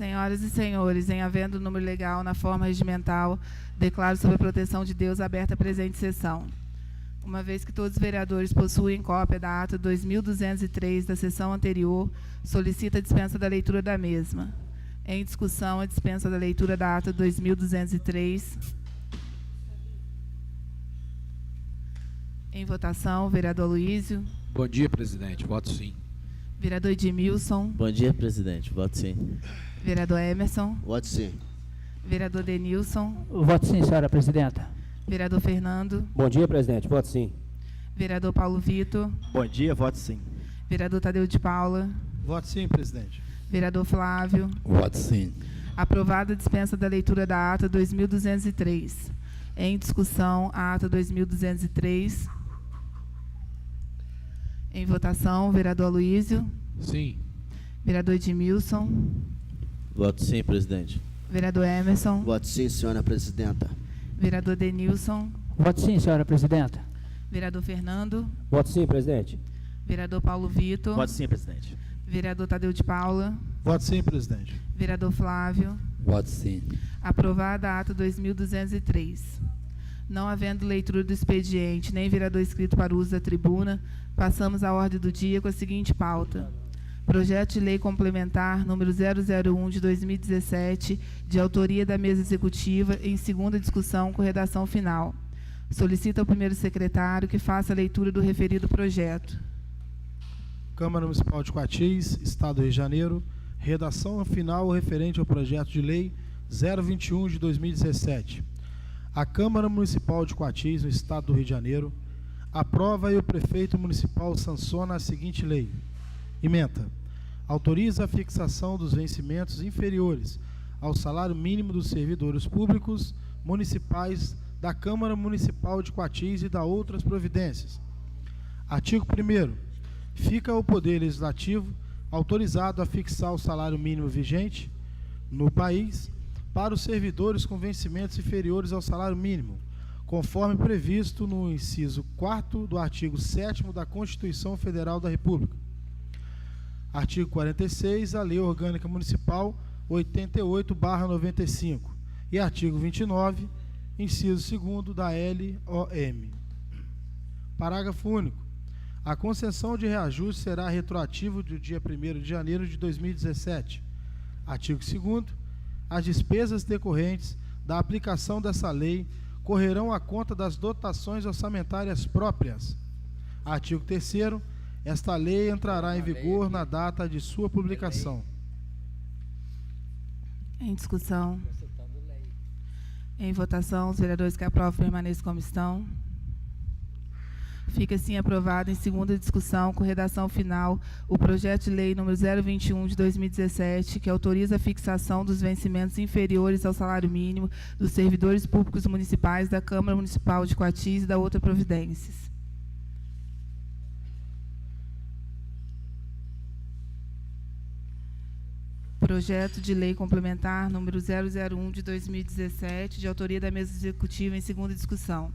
Senhoras e senhores, em havendo número legal na forma regimental, declaro sob a proteção de Deus aberta a presente sessão. Uma vez que todos os vereadores possuem cópia da ata 2203 da sessão anterior, solicito a dispensa da leitura da mesma. Em discussão, a dispensa da leitura da ata 2203. Em votação, vereador Luísio. Bom dia, presidente. Voto sim. Vereador Edmilson. Bom dia, presidente. Voto sim. Vereador Emerson. Voto sim. Vereador Denilson. Voto sim, senhora presidenta. Vereador Fernando. Bom dia, presidente. Voto sim. Vereador Paulo Vitor. Bom dia, voto sim. Vereador Tadeu de Paula. Voto sim, presidente. Vereador Flávio. Voto sim. Aprovada a dispensa da leitura da ata 2203. Em discussão, a ata 2203. Em votação, vereador Aloísio. Sim. Vereador Edmilson. Voto sim, presidente. Vereador Emerson. Voto sim, senhora presidenta. Vereador Denilson. Voto sim, senhora presidenta. Vereador Fernando. Voto sim, presidente. Vereador Paulo Vitor. Voto sim, presidente. Vereador Tadeu de Paula. Voto sim, presidente. Vereador Flávio. Voto sim. Aprovada a ata 2203. Não havendo leitura do expediente, nem vereador inscrito para o uso da tribuna, passamos à ordem do dia com a seguinte pauta. Projeto de lei complementar número 001 de 2017, de autoria da mesa executiva, em segunda discussão com redação final. Solicito ao primeiro secretário que faça a leitura do referido projeto. Câmara Municipal de Coatis, Estado do Rio de Janeiro, redação final referente ao projeto de lei 021 de 2017. A Câmara Municipal de Coatis, no Estado do Rio de Janeiro, aprova e o prefeito municipal sanciona a seguinte lei. Ementa. Autoriza a fixação dos vencimentos inferiores ao salário mínimo dos servidores públicos municipais da Câmara Municipal de Coatis e da outras providências. Artigo 1º. Fica o Poder Legislativo autorizado a fixar o salário mínimo vigente no país para os servidores com vencimentos inferiores ao salário mínimo, conforme previsto no inciso 4º do artigo 7º da Constituição Federal da República. Artigo 46, a Lei Orgânica Municipal 88/95 e artigo 29, inciso 2º da LOM. Parágrafo único. A concessão de reajuste será retroativo do dia 1º de janeiro de 2017. Artigo 2º. As despesas decorrentes da aplicação dessa lei correrão à conta das dotações orçamentárias próprias. Artigo 3º. Esta lei entrará em vigor na data de sua publicação. Em discussão. Em votação, os vereadores que aprovam permaneçam como estão. Fica assim aprovado em segunda discussão com redação final o projeto de lei número 021 de 2017, que autoriza a fixação dos vencimentos inferiores ao salário mínimo dos servidores públicos municipais da Câmara Municipal de Coatis e da outras providências. Projeto de lei complementar número 001 de 2017, de autoria da mesa executiva em segunda discussão.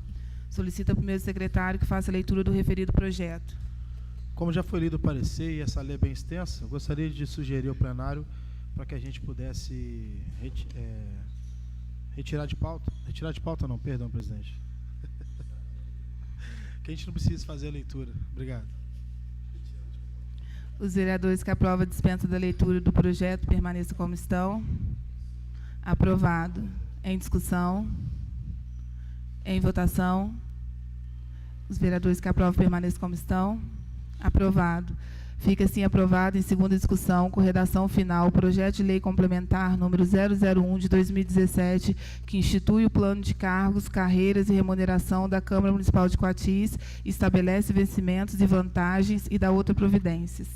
Solicito ao primeiro secretário que faça a leitura do referido projeto. Como já foi lido o parecer e essa lei é bem extensa, eu gostaria de sugerir ao plenário para que a gente pudesse retirar de pauta. Retirar de pauta não, perdão, presidente. Que a gente não precisa fazer a leitura. Obrigado. Os vereadores que aprovam a dispensa da leitura do projeto permaneçam como estão. Aprovado. Em discussão. Em votação. Os vereadores que aprovam permaneçam como estão. Aprovado. Fica assim aprovado em segunda discussão com redação final o projeto de lei complementar número 001 de 2017, que institui o plano de cargos, carreiras e remuneração da Câmara Municipal de Coatis, estabelece vencimentos e vantagens e dá outras providências.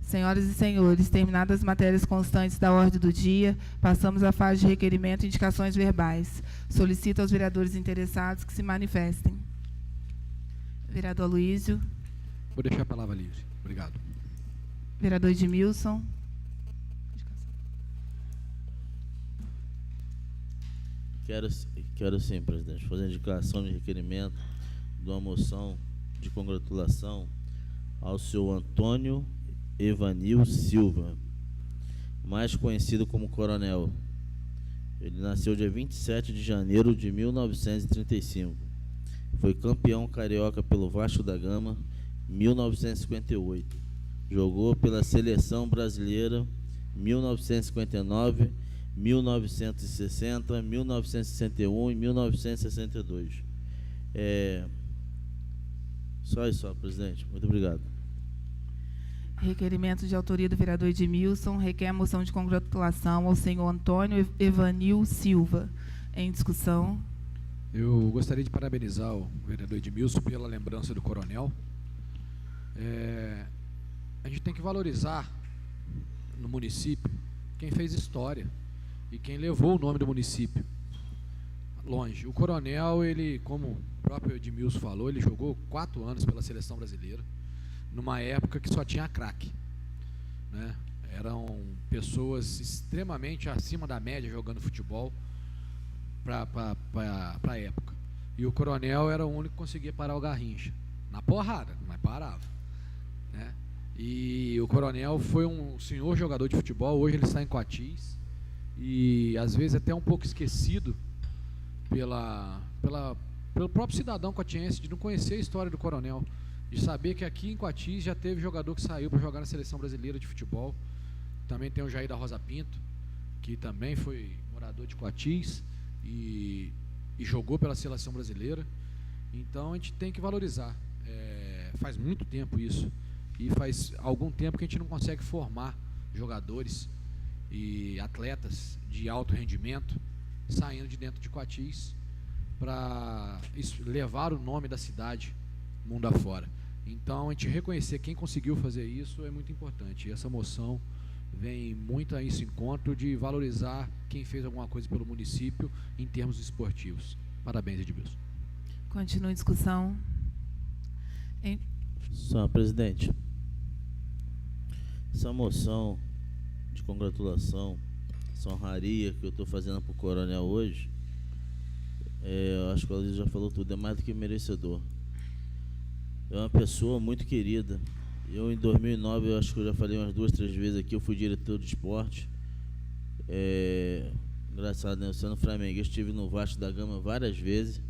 Senhoras e senhores, terminadas as matérias constantes da ordem do dia, passamos à fase de requerimento e indicações verbais. Solicito aos vereadores interessados que se manifestem. Vereador Aloísio. Vou deixar a palavra livre. Obrigado. Vereador Edmilson. Quero sim, presidente, fazer indicação de requerimento de uma moção de congratulação ao senhor Antônio Evanil Silva, mais conhecido como Coronel. Ele nasceu dia 27 de janeiro de 1935. Foi campeão carioca pelo Vasco da Gama, 1958. Jogou pela Seleção Brasileira, 1959, 1960, 1961 e 1962. Só isso, presidente. Muito obrigado. Requerimento de autoria do vereador Edmilson, requer a moção de congratulação ao senhor Antônio Evanil Silva. Em discussão. Eu gostaria de parabenizar o vereador Edmilson pela lembrança do coronel. A gente tem que valorizar no município quem fez história e quem levou o nome do município longe. O coronel, ele, como o próprio Edmilson falou, ele jogou 4 anos pela seleção brasileira, numa época que só tinha craque, né? Eram pessoas extremamente acima da média jogando futebol para a época. E o coronel era o único que conseguia parar o Garrincha, na porrada, mas parava, né? E o coronel foi um senhor jogador de futebol. Hoje ele está em Coatis e às vezes até um pouco esquecido pelo próprio cidadão coatiense, de não conhecer a história do coronel, de saber que aqui em Coatis já teve jogador que saiu para jogar na seleção brasileira de futebol. Também tem o Jair da Rosa Pinto, que também foi morador de Coatis e jogou pela seleção brasileira. Então a gente tem que valorizar. Faz muito tempo isso, e faz algum tempo que a gente não consegue formar jogadores e atletas de alto rendimento saindo de dentro de Coatis para levar o nome da cidade mundo afora. Então, a gente reconhecer quem conseguiu fazer isso é muito importante. E essa moção vem muito a isso encontro, de valorizar quem fez alguma coisa pelo município em termos esportivos. Parabéns, Edmilson. Continua em discussão. Senhor presidente, essa moção de congratulação, essa honraria que eu estou fazendo para o coronel hoje, eu acho que a Luísa já falou tudo, é mais do que merecedor. É uma pessoa muito querida. Eu, em 2009, eu acho que eu já falei umas 2, 3 vezes aqui, eu fui diretor de esporte. Engraçado, né? Eu sendo flamenguista, estive no Vasco da Gama várias vezes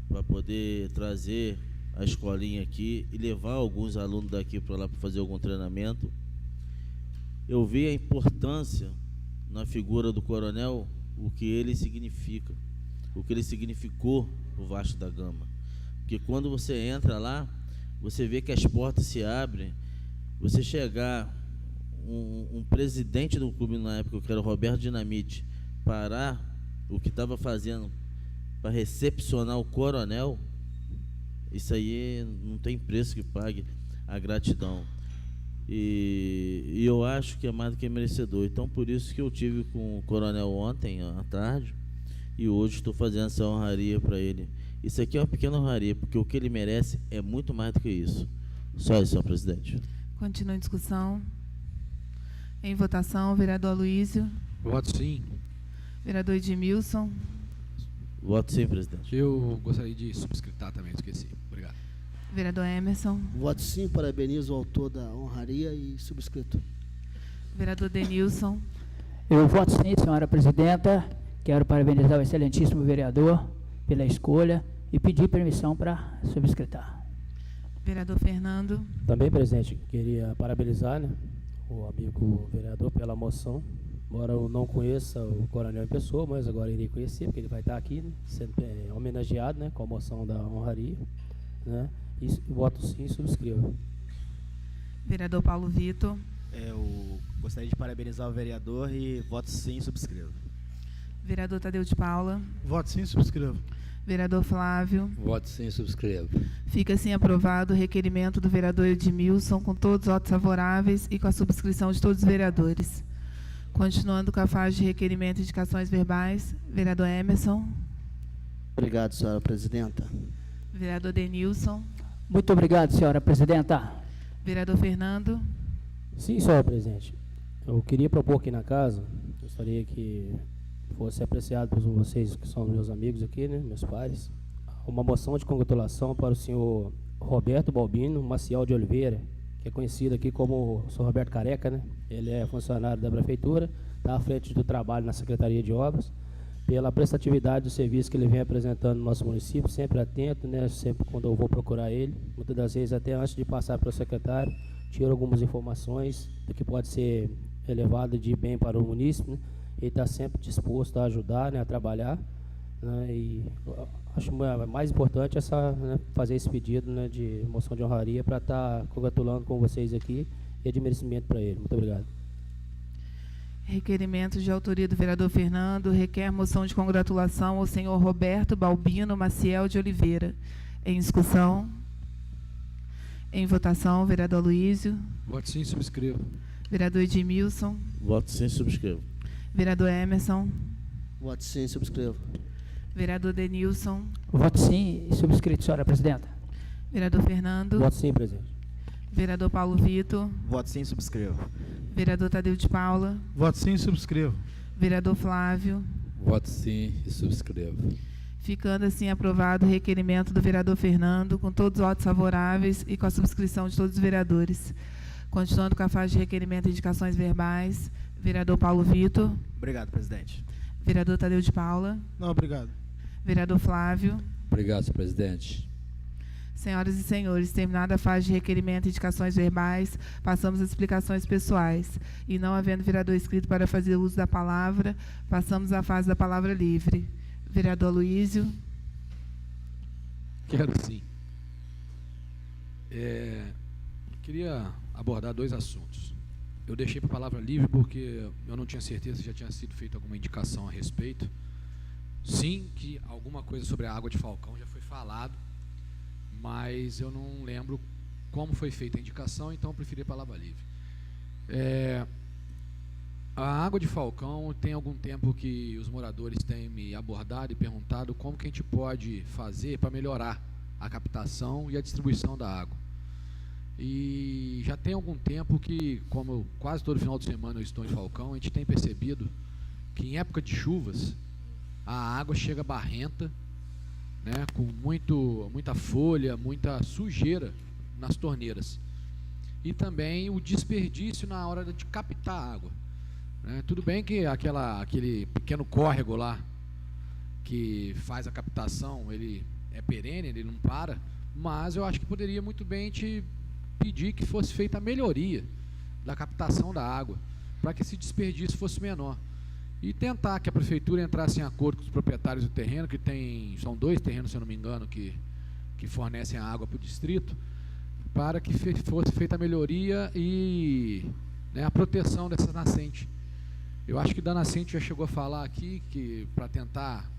para poder trazer a escolinha aqui e levar alguns alunos daqui para lá para fazer algum treinamento. Eu vi a importância na figura do coronel, o que ele significa, o que ele significou para o Vasco da Gama. Porque quando você entra lá, você vê que as portas se abrem. Você chegar, um presidente do clube na época, que era o Roberto Dinamite, parar o que estava fazendo para recepcionar o coronel, isso aí não tem preço que pague a gratidão. E eu acho que é mais do que merecedor. Então, por isso que eu tive com o coronel ontem à tarde, e hoje estou fazendo essa honraria para ele. Isso aqui é uma pequena honraria, porque o que ele merece é muito mais do que isso. Só isso, senhor presidente. Continua em discussão. Em votação, vereador Aloysio. Voto sim. Vereador Edmilson. Voto sim, presidente. Eu gostaria de subscritar também, esqueci. Obrigado. Vereador Emerson. Voto sim, parabenizo o autor da honraria e subscrito. Vereador Denilson. Eu voto sim, senhora presidenta. Quero parabenizar o excelentíssimo vereador pela escolha e pedir permissão para subscritar. Vereador Fernando. Também, presidente, queria parabenizar, né, o amigo vereador pela moção. Embora eu não conheça o coronel em pessoa, mas agora irei conhecer, porque ele vai estar aqui, né, sendo homenageado, né, com a moção da honraria, né, e voto sim e subscrevo. Vereador Paulo Vitor. Eu gostaria de parabenizar o vereador e voto sim e subscrevo. Vereador Tadeu de Paula. Voto sim, subscrevo. Vereador Flávio. Voto sim, subscrevo. Fica assim aprovado o requerimento do vereador Edmilson, com todos os votos favoráveis e com a subscrição de todos os vereadores. Continuando com a fase de requerimento e indicações verbais, vereador Emerson. Obrigado, senhora presidenta. Vereador Denilson. Muito obrigado, senhora presidenta. Vereador Fernando. Sim, senhor presidente. Eu queria propor aqui na casa, gostaria que fosse apreciado por vocês, que são meus amigos aqui, né, meus pares, uma moção de congratulação para o senhor Roberto Balbino Maciel de Oliveira, que é conhecido aqui como o Sr. Roberto Careca, né? Ele é funcionário da Prefeitura, está à frente do trabalho na Secretaria de Obras, pela prestatividade do serviço que ele vem apresentando no nosso município, sempre atento, né? Sempre quando eu vou procurar ele, muitas das vezes até antes de passar para o secretário, tiro algumas informações do que pode ser elevado de bem para o município, né? Ele está sempre disposto a ajudar, né, a trabalhar, né, e acho mais importante né, fazer esse pedido, né, de moção de honraria para estar congratulando com vocês aqui e de merecimento para ele. Muito obrigado. Requerimento de autoria do vereador Fernando, requer moção de congratulação ao senhor Roberto Balbino Maciel de Oliveira. Em discussão. Em votação, vereador Aloísio. Voto sim, subscrevo. Vereador Edmilson. Voto sim, subscrevo. Vereador Emerson. Voto sim, subscrevo. Vereador Denilson. Voto sim e subscrito, senhora presidenta. Vereador Fernando. Voto sim, presidente. Vereador Paulo Vitor. Voto sim, subscrevo. Vereador Tadeu de Paula. Voto sim, subscrevo. Vereador Flávio. Voto sim e subscrevo. Ficando assim aprovado o requerimento do vereador Fernando, com todos os votos favoráveis e com a subscrição de todos os vereadores. Continuando com a fase de requerimento e indicações verbais, vereador Paulo Vitor. Obrigado, presidente. Vereador Tadeu de Paula. Não, obrigado. Vereador Flávio. Obrigado, senhor presidente. Senhoras e senhores, terminada a fase de requerimento e indicações verbais, passamos às explicações pessoais. E não havendo vereador inscrito para fazer uso da palavra, passamos à fase da palavra livre. Vereador Aloísio. Quero sim. Queria abordar dois assuntos. Eu deixei para a palavra livre porque eu não tinha certeza se já tinha sido feita alguma indicação a respeito. Sim, que alguma coisa sobre a água de Falcão já foi falado, mas eu não lembro como foi feita a indicação, então eu preferi a palavra livre. A água de Falcão tem algum tempo que os moradores têm me abordado e perguntado como que a gente pode fazer para melhorar a captação e a distribuição da água. E já tem algum tempo que, como quase todo final de semana eu estou em Falcão, a gente tem percebido que em época de chuvas a água chega barrenta, né, com muita folha, muita sujeira nas torneiras. E também o desperdício na hora de captar a água. Tudo bem que aquele pequeno córrego lá que faz a captação, ele é perene, ele não para, mas eu acho que poderia muito bem te pedir que fosse feita a melhoria da captação da água, para que esse desperdício fosse menor. E tentar que a prefeitura entrasse em acordo com os proprietários do terreno, que são 2 terrenos, se eu não me engano, que fornecem a água para o distrito, para que fosse feita a melhoria e, né, a proteção dessas nascentes. Eu acho que da nascente já chegou a falar aqui que para tentar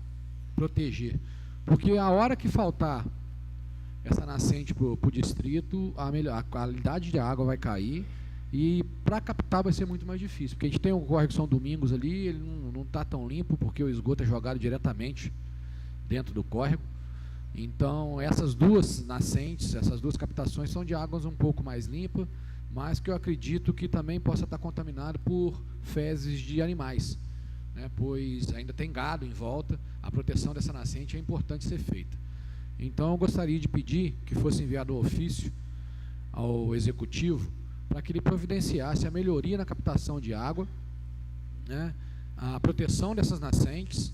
proteger, porque a hora que faltar essa nascente para o distrito, a qualidade de água vai cair e para captar vai ser muito mais difícil, porque a gente tem um córrego São Domingos ali, ele não está tão limpo porque o esgoto é jogado diretamente dentro do córrego. Então essas duas nascentes, essas duas captações são de águas um pouco mais limpas, mas que eu acredito que também possa estar contaminado por fezes de animais, né, pois ainda tem gado em volta, a proteção dessa nascente é importante ser feita. Então eu gostaria de pedir que fosse enviado um ofício ao executivo para que ele providenciasse a melhoria na captação de água, né, a proteção dessas nascentes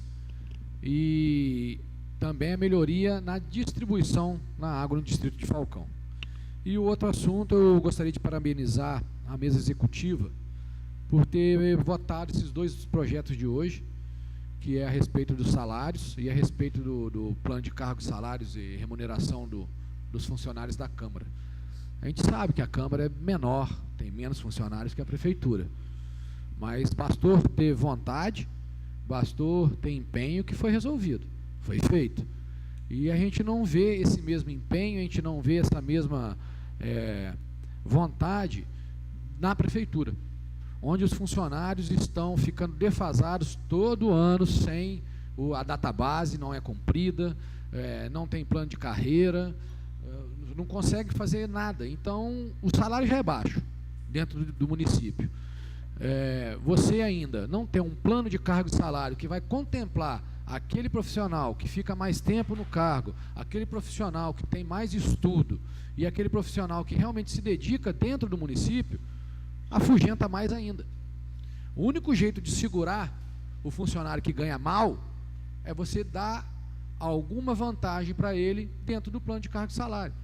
e também a melhoria na distribuição na água no distrito de Falcão. E o outro assunto, eu gostaria de parabenizar a mesa executiva por ter votado esses 2 projetos de hoje, que é a respeito dos salários e a respeito do plano de cargos, salários e remuneração dos funcionários da Câmara. A gente sabe que a Câmara é menor, tem menos funcionários que a Prefeitura, mas bastou ter vontade, bastou ter empenho que foi resolvido, foi feito. E a gente não vê esse mesmo empenho, a gente não vê essa mesma vontade na Prefeitura, onde os funcionários estão ficando defasados todo ano sem a database, não é cumprida, não tem plano de carreira, não consegue fazer nada. Então, o salário já é baixo dentro do município. você ainda não tem um plano de cargo e salário que vai contemplar aquele profissional que fica mais tempo no cargo, aquele profissional que tem mais estudo e aquele profissional que realmente se dedica dentro do município, afugenta mais ainda. O único jeito de segurar o funcionário que ganha mal é você dar alguma vantagem para ele dentro do plano de cargo e salário.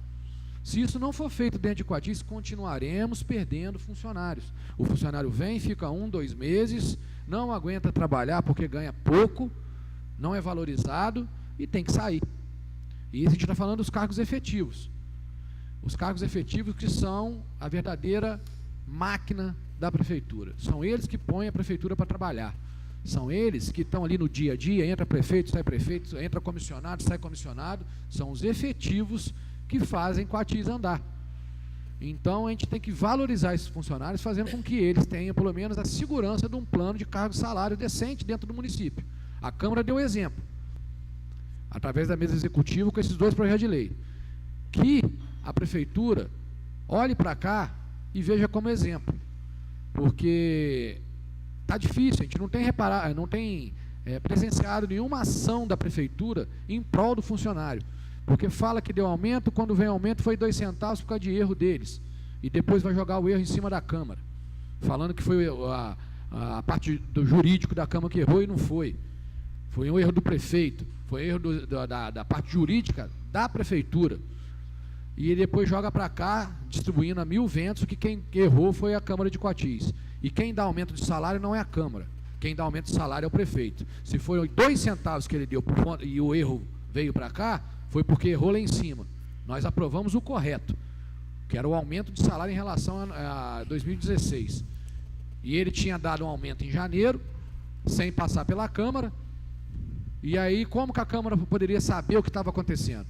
Se isso não for feito dentro de Coatis, continuaremos perdendo funcionários. O funcionário vem, fica 1, 2 meses, não aguenta trabalhar porque ganha pouco, não é valorizado e tem que sair. E a gente está falando dos cargos efetivos. Os cargos efetivos que são a verdadeira máquina da prefeitura. São eles que põem a prefeitura para trabalhar. São eles que estão ali no dia a dia, entra prefeito, entra comissionado, sai comissionado. São os efetivos que fazem Coatis andar. Então a gente tem que valorizar esses funcionários, fazendo com que eles tenham pelo menos a segurança de um plano de cargo e salário decente dentro do município. A Câmara deu exemplo, através da mesa executiva, com esses 2 projetos de lei. Que a prefeitura olhe para cá e veja como exemplo. Porque está difícil, a gente não tem presenciado nenhuma ação da prefeitura em prol do funcionário. Porque fala que deu aumento, quando vem aumento foi 2 centavos por causa de erro deles. E depois vai jogar o erro em cima da Câmara. Falando que foi a parte do jurídico da Câmara que errou e não foi. Foi um erro do prefeito, foi um erro da parte jurídica da prefeitura. E ele depois joga para cá, distribuindo a 1000 ventos, que quem errou foi a Câmara de Coatis. E quem dá aumento de salário não é a Câmara. Quem dá aumento de salário é o prefeito. Se foi 2 centavos que ele deu e o erro veio para cá, foi porque errou lá em cima. Nós aprovamos o correto, que era o aumento de salário em relação a 2016. E ele tinha dado um aumento em janeiro, sem passar pela Câmara. E aí, como que a Câmara poderia saber o que estava acontecendo?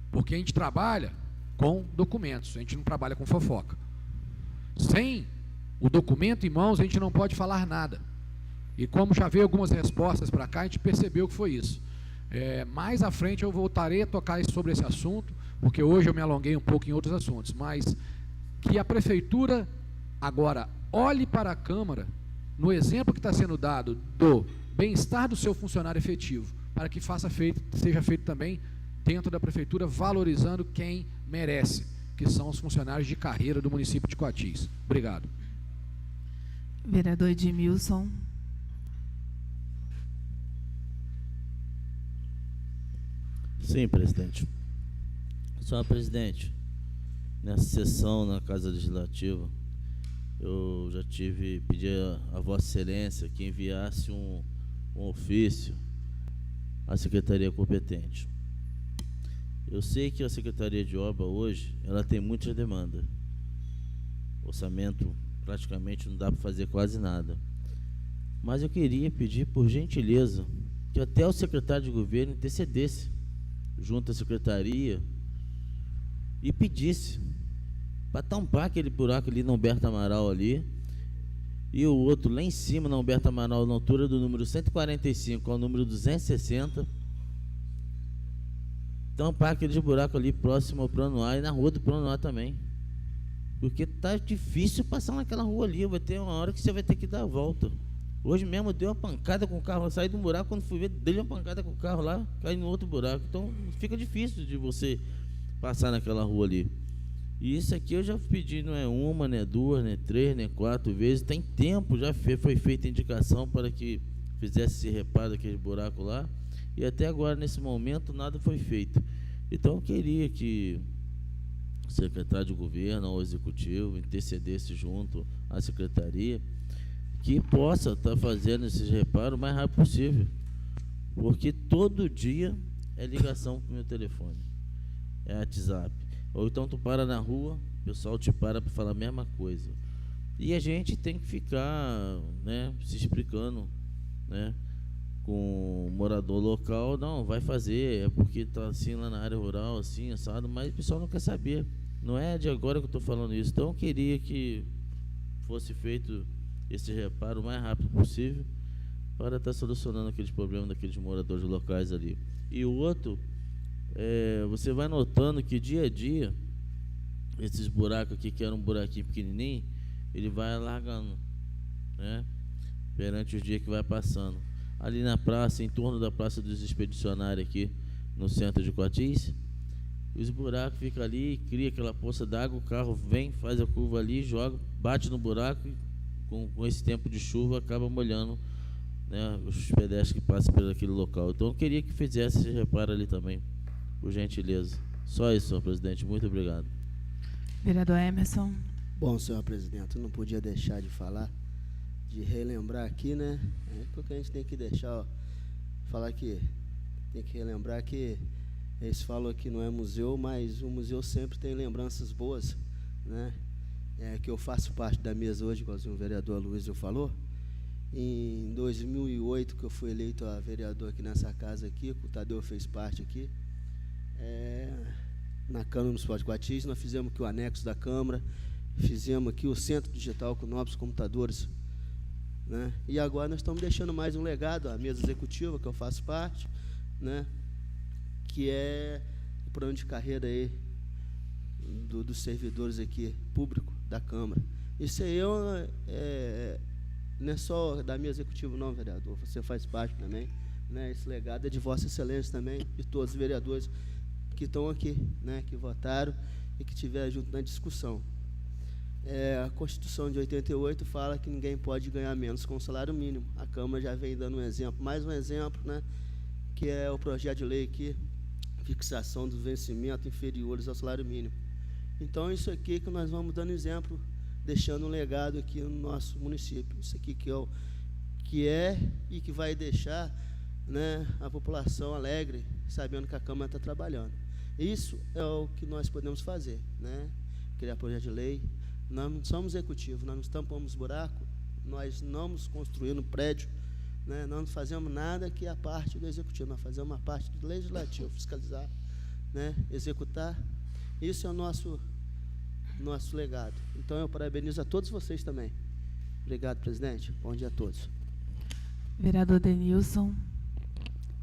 Porque a gente trabalha com documentos, a gente não trabalha com fofoca. Sem o documento em mãos, a gente não pode falar nada. E como já veio algumas respostas para cá, a gente percebeu que foi isso. Mais à frente eu voltarei a tocar sobre esse assunto, porque hoje eu me alonguei um pouco em outros assuntos, mas que a prefeitura agora olhe para a Câmara, no exemplo que está sendo dado do bem-estar do seu funcionário efetivo, para que seja feito também dentro da prefeitura, valorizando quem merece, que são os funcionários de carreira do município de Coatis. Obrigado. Vereador Edmilson. Sim, presidente. Senhora presidente, nessa sessão na Casa Legislativa, eu já pedi a Vossa Excelência que enviasse um ofício à Secretaria competente. Eu sei que a Secretaria de Obra hoje, ela tem muitas demandas. Orçamento praticamente não dá para fazer quase nada. Mas eu queria pedir, por gentileza, que até o secretário de governo intercedesse junto à secretaria e pedisse para tampar aquele buraco ali na Humberto Amaral ali, e o outro lá em cima na Humberto Amaral, na altura do número 145 ao número 260, tampar aquele buraco ali próximo ao Plano A e na rua do Plano A também, porque tá difícil passar naquela rua ali. Vai ter uma hora que você vai ter que dar a volta. Hoje mesmo deu uma pancada com o carro, saí do buraco, quando fui ver, dei uma pancada com o carro lá, caí no outro buraco. Então fica difícil de você passar naquela rua ali. E isso aqui eu já pedi, não é uma, não é duas, não é 3, não é 4 vezes. Tem tempo, já foi feita indicação para que fizesse esse reparo daquele buraco lá. E até agora, nesse momento, nada foi feito. Então eu queria que o secretário de governo ou o executivo intercedesse junto à secretaria, que possa estar fazendo esses reparos o mais rápido possível, porque todo dia é ligação para o meu telefone, é WhatsApp, ou então tu para na rua, o pessoal te para falar a mesma coisa, e a gente tem que ficar, né, se explicando, né, com o morador local. Não, vai fazer, é porque está assim lá na área rural, assim, assado, mas o pessoal não quer saber, não é de agora que eu estou falando isso. Então eu queria que fosse feito esse reparo o mais rápido possível para estar solucionando aqueles problemas daqueles moradores locais ali. E o outro, você vai notando que dia a dia esses buracos aqui, que eram um buraquinho pequenininho, ele vai alargando, né? Perante os dias que vai passando. Ali na praça, em torno da Praça dos Expedicionários aqui, no centro de Coatis, os buracos ficam ali, cria aquela poça d'água, o carro vem, faz a curva ali, joga, bate no buraco e com esse tempo de chuva acaba molhando, né, os pedestres que passam por aquele local. Então eu queria que fizesse esse reparo ali também, por gentileza. Só isso, senhor presidente. Muito obrigado. Vereador Emerson. Bom, senhor presidente, eu não podia deixar de falar, de relembrar aqui, né? Porque a gente tem que deixar, ó, falar que tem que relembrar que eles falam que não é museu, mas o museu sempre tem lembranças boas, né? Que eu faço parte da mesa hoje, como o vereador Luizio falou. Em 2008, que eu fui eleito a vereador aqui nessa casa aqui, o Tadeu fez parte aqui, na Câmara Municipal de Coatis, nós fizemos aqui o anexo da Câmara, fizemos aqui o Centro Digital com novos computadores, né? E agora nós estamos deixando mais um legado, a mesa executiva, que eu faço parte, né? Que é o plano de carreira aí dos servidores aqui, público da Câmara. Isso aí não é só da minha executiva não, vereador, você faz parte também, né? Esse legado é de Vossa Excelência também, de todos os vereadores que estão aqui, né? Que votaram e que estiveram junto na discussão. A Constituição de 88 fala que ninguém pode ganhar menos com o salário mínimo. A Câmara já vem dando um exemplo, mais um exemplo, né? Que é o projeto de lei aqui, fixação dos vencimentos inferiores ao salário mínimo. Então, isso aqui que nós vamos dando exemplo, deixando um legado aqui no nosso município. Isso aqui que é e que vai deixar, né, a população alegre, sabendo que a Câmara está trabalhando. Isso é o que nós podemos fazer, né? Criar projeto de lei. Nós não somos executivo, nós não tampamos buraco, nós não nos construímos prédio, né? Nós não fazemos nada que é a parte do executivo, nós fazemos uma parte do legislativo, fiscalizar, né? Executar. Isso é o nosso legado. Então eu parabenizo a todos vocês também. Obrigado, presidente. Bom dia a todos. Vereador Denilson.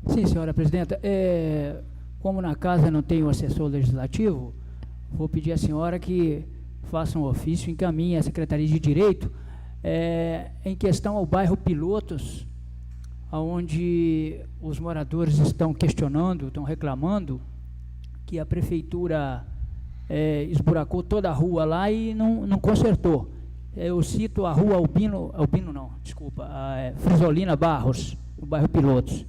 Sim, senhora presidenta. Como na casa não tem um assessor legislativo, vou pedir à senhora que faça um ofício, encaminhe à Secretaria de Direito, em questão ao bairro Pilotos, onde os moradores estão questionando, estão reclamando que a prefeitura esburacou toda a rua lá e não consertou. Eu cito a rua Frisolina Barros, no bairro Pilotos.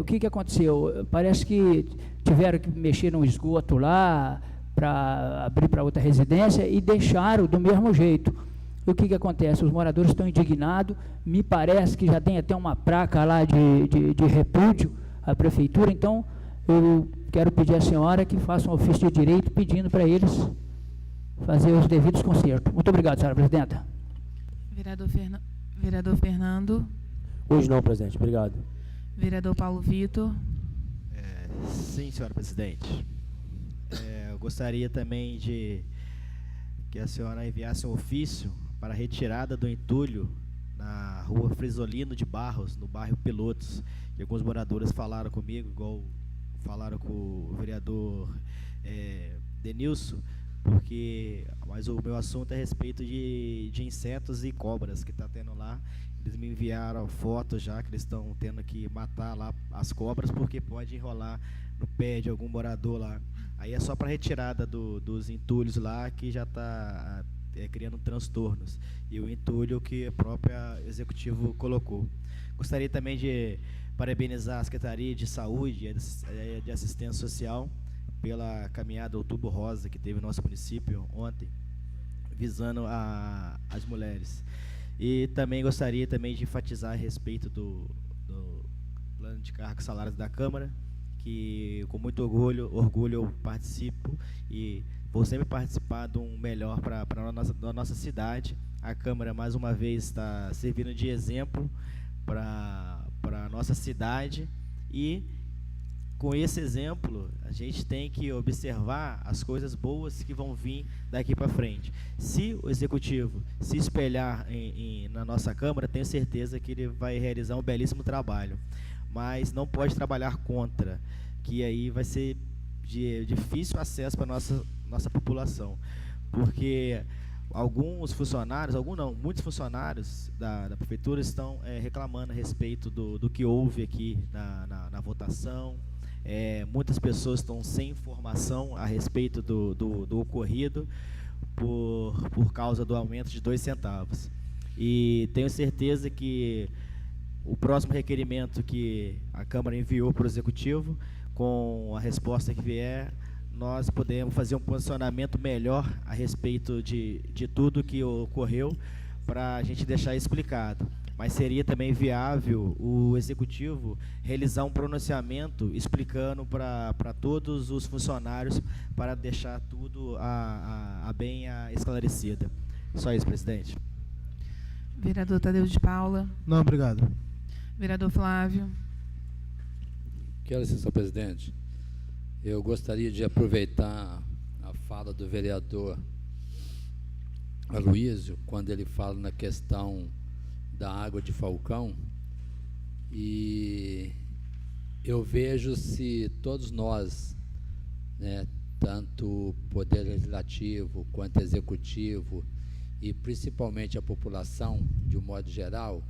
O que aconteceu? Parece que tiveram que mexer no esgoto lá para abrir para outra residência e deixaram do mesmo jeito. O que acontece? Os moradores estão indignados, me parece que já tem até uma placa lá de repúdio à prefeitura, então eu quero pedir à senhora que faça um ofício de direito pedindo para eles fazer os devidos consertos. Muito obrigado, senhora presidenta. Vereador Fernando. Hoje não, presidente. Obrigado. Vereador Paulo Vitor. Sim, senhora presidente. Eu gostaria também de que a senhora enviasse um ofício para a retirada do entulho na rua Frisolino de Barros, no bairro Pilotos, que alguns moradores falaram comigo, igual falaram com o vereador Denilson, mas o meu assunto é a respeito de insetos e cobras que está tendo lá. Eles me enviaram fotos já que eles estão tendo que matar lá as cobras porque pode enrolar no pé de algum morador lá. Aí é só para retirada dos entulhos lá que já está criando transtornos. E o entulho que a própria executivo colocou. Gostaria também de parabenizar a Secretaria de Saúde e de Assistência Social pela caminhada Outubro Rosa que teve no nosso município ontem, visando as mulheres. E também gostaria também de enfatizar a respeito do plano de cargos e salários da Câmara, que com muito orgulho eu participo e vou sempre participar de um melhor para a nossa cidade. A Câmara, mais uma vez, está servindo de exemplo para a nossa cidade e, com esse exemplo, a gente tem que observar as coisas boas que vão vir daqui para frente. Se o Executivo se espelhar na nossa Câmara, tenho certeza que ele vai realizar um belíssimo trabalho. Mas não pode trabalhar contra, que aí vai ser de difícil acesso para a nossa população. Porque alguns funcionários, muitos funcionários da prefeitura estão reclamando a respeito do que houve aqui na votação. Muitas pessoas estão sem informação a respeito do ocorrido por causa do aumento de 2 centavos. E tenho certeza que o próximo requerimento que a Câmara enviou para o Executivo, com a resposta que vier, nós podemos fazer um posicionamento melhor a respeito de tudo que ocorreu, para a gente deixar explicado. Mas seria também viável o Executivo realizar um pronunciamento explicando para todos os funcionários, para deixar tudo bem esclarecido. Só isso, presidente. Vereador Tadeu de Paula. Não, obrigado. Vereador Flávio. Quero, senhor presidente, eu gostaria de aproveitar a fala do vereador Aloísio, quando ele fala na questão da água de Falcão, e eu vejo se todos nós, né, tanto o Poder Legislativo quanto Executivo, e principalmente a população, de um modo geral,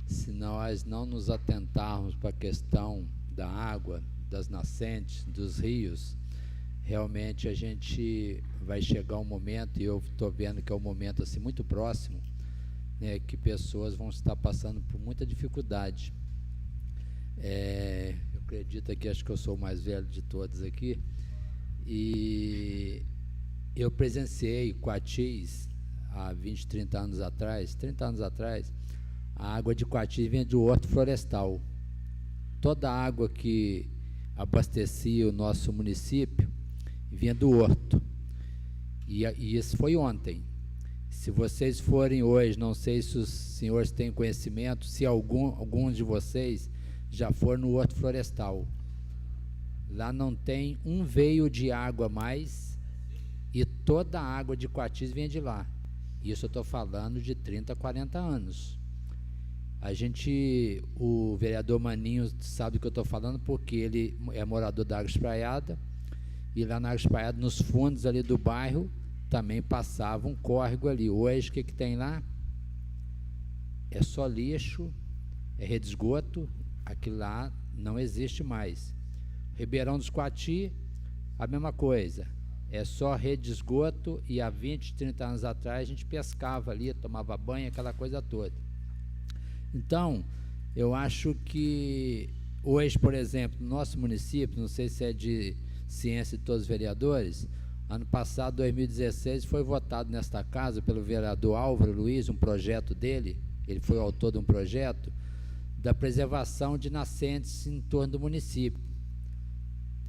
se nós não nos atentarmos para a questão da água, das nascentes, dos rios, realmente a gente vai chegar um momento, e eu estou vendo que é um momento assim muito próximo, né, que pessoas vão estar passando por muita dificuldade. Eu acredito que acho que eu sou o mais velho de todos aqui, e eu presenciei Coatis há 20, 30 anos atrás, a água de Coatis vinha do Horto Florestal. Toda a água que abastecia o nosso município vinha do Horto. E isso foi ontem. Se vocês forem hoje, não sei se os senhores têm conhecimento, se alguns de vocês já foram no Horto Florestal. Lá não tem um veio de água a mais, e toda a água de Coatis vem de lá. Isso eu estou falando de 30, 40 anos. O vereador Maninho sabe do que eu estou falando, porque ele é morador da Água Espraiada, e lá na Água Espraiada, nos fundos ali do bairro, também passava um córrego ali. Hoje, o que tem lá? É só lixo, é rede de esgoto, aquilo lá não existe mais. Ribeirão dos Coati, a mesma coisa, é só rede de esgoto, e há 20, 30 anos atrás a gente pescava ali, tomava banho, aquela coisa toda. Então, eu acho que hoje, por exemplo, no nosso município, não sei se é de ciência de todos os vereadores, ano passado, 2016, foi votado nesta casa pelo vereador Álvaro Luiz, um projeto dele, ele foi o autor de um projeto, da preservação de nascentes em torno do município.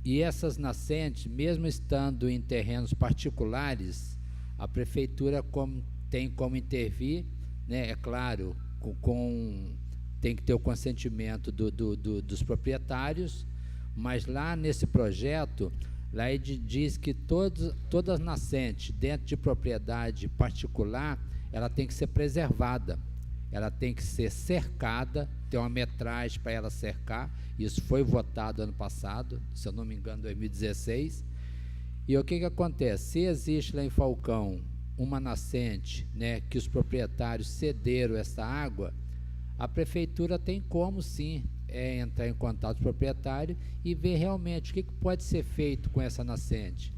E essas nascentes, mesmo estando em terrenos particulares, a prefeitura tem como intervir, né, é claro, tem que ter o consentimento dos proprietários, mas lá nesse projeto, lá ele diz que todas as nascentes dentro de propriedade particular, ela tem que ser preservada, ela tem que ser cercada, tem uma metragem para ela cercar. Isso foi votado ano passado, se eu não me engano, 2016. E o que acontece? Se existe lá em Falcão uma nascente, né, que os proprietários cederam essa água, a prefeitura tem como sim entrar em contato com o proprietário e ver realmente o que pode ser feito com essa nascente.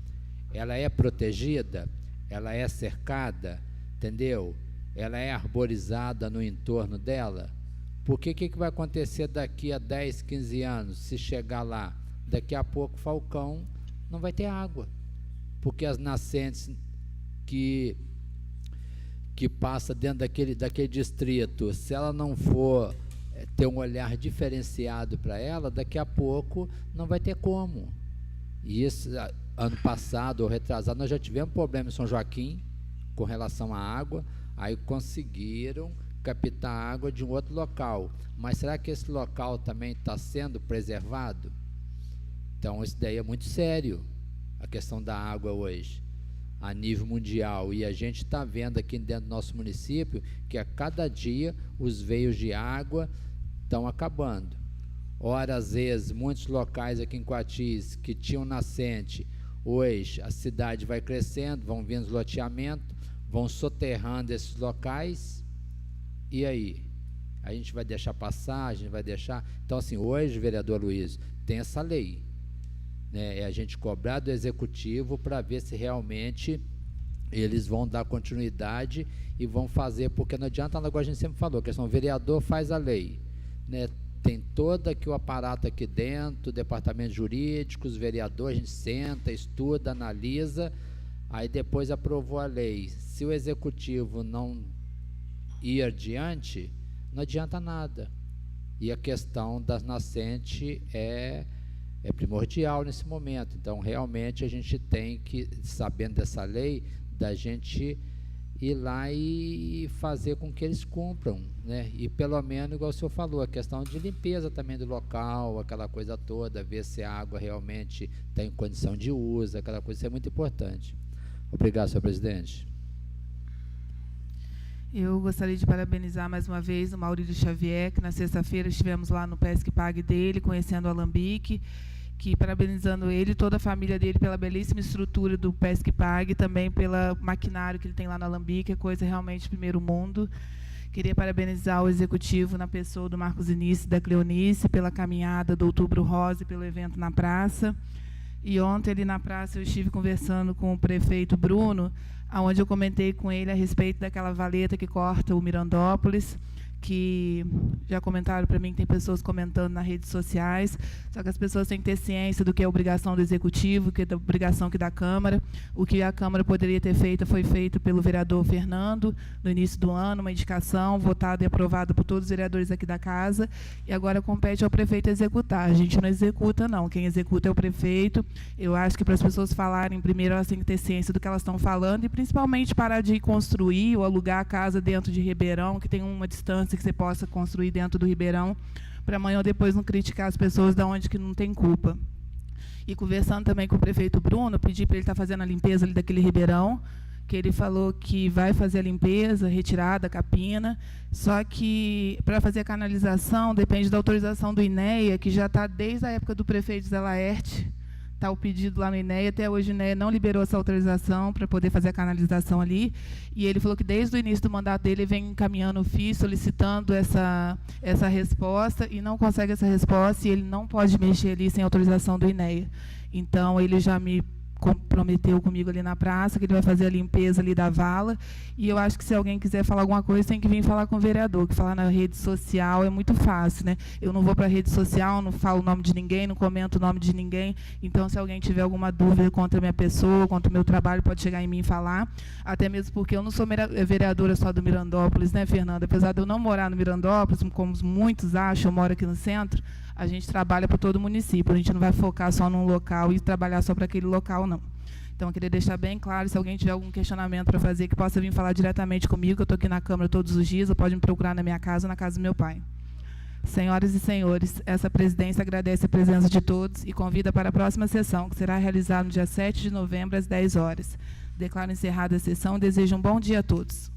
Ela é protegida, ela é cercada, entendeu? Ela é arborizada no entorno dela. Porque o que vai acontecer daqui a 10, 15 anos, se chegar lá? Daqui a pouco Falcão não vai ter água, porque as nascentes que passa dentro daquele distrito, se ela não for ter um olhar diferenciado para ela, daqui a pouco não vai ter como. E isso, ano passado ou retrasado, nós já tivemos problema em São Joaquim com relação à água, aí conseguiram captar água de um outro local, mas será que esse local também está sendo preservado? Então isso daí é muito sério, a questão da água hoje, a nível mundial, e a gente está vendo aqui dentro do nosso município que a cada dia os veios de água estão acabando. Ora, às vezes, muitos locais aqui em Coatis que tinham nascente, hoje a cidade vai crescendo, vão vindo os loteamentos, vão soterrando esses locais, e aí? A gente vai deixar passar, a gente vai deixar... Então, assim, hoje, vereador Luiz, tem essa lei, né? É a gente cobrar do executivo para ver se realmente eles vão dar continuidade e vão fazer, porque não adianta, agora a gente sempre falou, que o vereador faz a lei, né? Tem todo aqui o aparato aqui dentro, departamento jurídico, os vereadores, a gente senta, estuda, analisa, aí depois aprovou a lei. Se o executivo não ir adiante, não adianta nada. E a questão das nascentes é primordial nesse momento. Então, realmente, a gente tem que, sabendo dessa lei, da gente ir lá e fazer com que eles cumpram, né? E pelo menos, igual o senhor falou, a questão de limpeza também do local, aquela coisa toda, ver se a água realmente está em condição de uso, aquela coisa, isso é muito importante. Obrigado, senhor presidente. Eu gostaria de parabenizar mais uma vez o Maurílio Xavier, que na sexta-feira estivemos lá no Pesque Pague dele, conhecendo o Alambique, que parabenizando ele e toda a família dele pela belíssima estrutura do Pesque Pague, também pelo maquinário que ele tem lá no Alambique, é coisa realmente de primeiro mundo. Queria parabenizar o executivo na pessoa do Marcos Início e da Cleonice pela caminhada do Outubro Rosa e pelo evento na praça. E ontem, ali na praça, eu estive conversando com o prefeito Bruno, onde eu comentei com ele a respeito daquela valeta que corta o Mirandópolis, que já comentaram para mim que tem pessoas comentando nas redes sociais, só que as pessoas têm que ter ciência do que é a obrigação do Executivo, que é a obrigação que da Câmara. O que a Câmara poderia ter feito foi feito pelo vereador Fernando, no início do ano, uma indicação, votada e aprovada por todos os vereadores aqui da casa, e agora compete ao prefeito executar. A gente não executa, não. Quem executa é o prefeito. Eu acho que para as pessoas falarem, primeiro elas têm que ter ciência do que elas estão falando, e principalmente parar de construir ou alugar a casa dentro de Ribeirão, que tem uma distância que você possa construir dentro do Ribeirão, para amanhã ou depois não criticar as pessoas de onde que não tem culpa. E conversando também com o prefeito Bruno, pedi para ele estar fazendo a limpeza ali daquele Ribeirão, que ele falou que vai fazer a limpeza, retirada, capina, só que para fazer a canalização depende da autorização do INEA, que já está desde a época do prefeito Zé Laerte. Está o pedido lá no INEA, até hoje o INEA não liberou essa autorização para poder fazer a canalização ali, e ele falou que desde o início do mandato dele vem encaminhando o FII, solicitando essa resposta, e não consegue essa resposta, e ele não pode mexer ali sem autorização do INEA. Então, ele já me comprometeu comigo ali na praça, que ele vai fazer a limpeza ali da vala, e eu acho que se alguém quiser falar alguma coisa, tem que vir falar com o vereador, que falar na rede social é muito fácil, né? Eu não vou para a rede social, não falo o nome de ninguém, não comento o nome de ninguém, então se alguém tiver alguma dúvida contra a minha pessoa, contra o meu trabalho, pode chegar em mim e falar, até mesmo porque eu não sou vereadora só do Mirandópolis, né, Fernanda? Apesar de eu não morar no Mirandópolis, como muitos acham, eu moro aqui no centro, a gente trabalha para todo o município, a gente não vai focar só num local e trabalhar só para aquele local, não. Então, eu queria deixar bem claro, se alguém tiver algum questionamento para fazer, que possa vir falar diretamente comigo, eu estou aqui na Câmara todos os dias, ou pode me procurar na minha casa ou na casa do meu pai. Senhoras e senhores, essa presidência agradece a presença de todos e convida para a próxima sessão, que será realizada no dia 7 de novembro, às 10 horas. Declaro encerrada a sessão e desejo um bom dia a todos.